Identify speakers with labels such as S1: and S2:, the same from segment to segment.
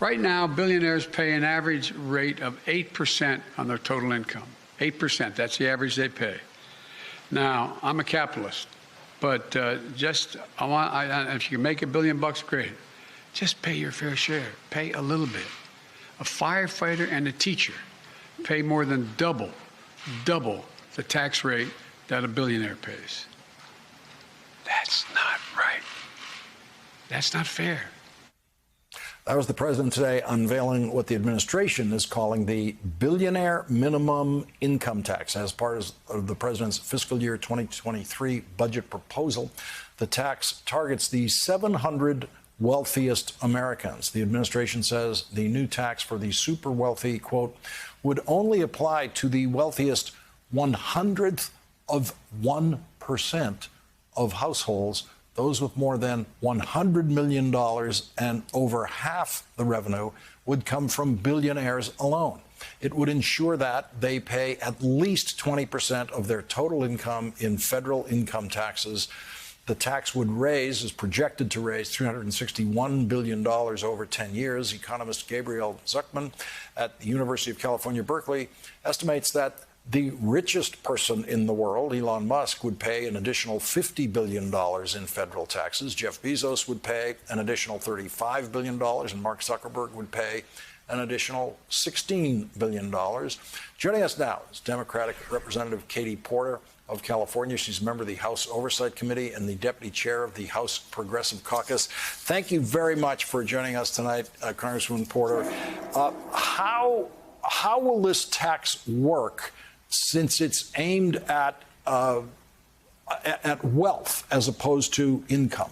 S1: Right now, billionaires pay an average rate of 8% on their total income. 8%, that's the average they pay. Now, I'm a capitalist, but if you can make $1 billion, great. Just pay your fair share. Pay a little bit. A firefighter and a teacher pay more than double the tax rate that a billionaire pays. That's not right. That's not fair.
S2: That was the president today unveiling what the administration is calling the billionaire minimum income tax. As part of the president's fiscal year 2023 budget proposal, the tax targets the 700 wealthiest Americans. The administration says the new tax for the super wealthy, quote, would only apply to the wealthiest 100th of 1% of households. Those with more than $100 million and over half the revenue would come from billionaires alone. It would ensure that they pay at least 20% of their total income in federal income taxes. The tax is projected to raise $361 billion over 10 years. Economist Gabriel Zuckman at the University of California, Berkeley, estimates that the richest person in the world, Elon Musk, would pay an additional $50 billion in federal taxes. Jeff Bezos would pay an additional $35 billion, and Mark Zuckerberg would pay an additional $16 billion. Joining us now is Democratic Representative Katie Porter of California. She's a member of the House Oversight Committee and the deputy chair of the House Progressive Caucus. Thank you very much for joining us tonight, Congresswoman Porter. How will this tax work, since it's aimed at wealth as opposed to income?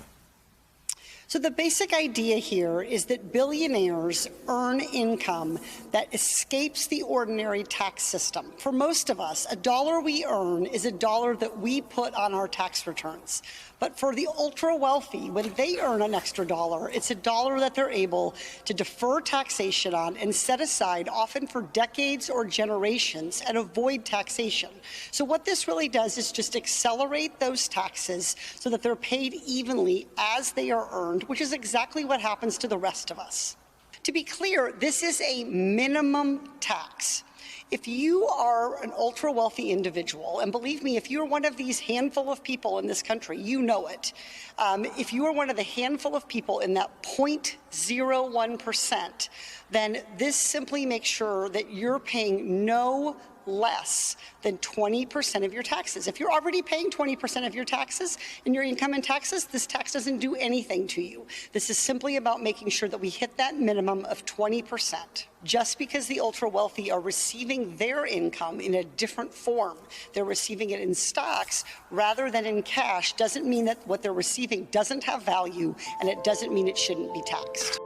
S3: So the basic idea here is that billionaires earn income that escapes the ordinary tax system. For most of us, a dollar we earn is a dollar that we put on our tax returns. But for the ultra-wealthy, when they earn an extra dollar, it's a dollar that they're able to defer taxation on and set aside, often for decades or generations, and avoid taxation. So what this really does is just accelerate those taxes so that they're paid evenly as they are earned, which is exactly what happens to the rest of us. To be clear, this is a minimum tax. If you are an ultra-wealthy individual, and believe me, if you're one of these handful of people in this country, you know it. If you are one of the handful of people in that 0.01%, then this simply makes sure that you're paying no less than 20% of your taxes. If you're already paying 20% of your taxes in your income and taxes, this tax doesn't do anything to you. This is simply about making sure that we hit that minimum of 20%. Just because the ultra-wealthy are receiving their income in a different form, they're receiving it in stocks rather than in cash, doesn't mean that what they're receiving doesn't have value, and it doesn't mean it shouldn't be taxed.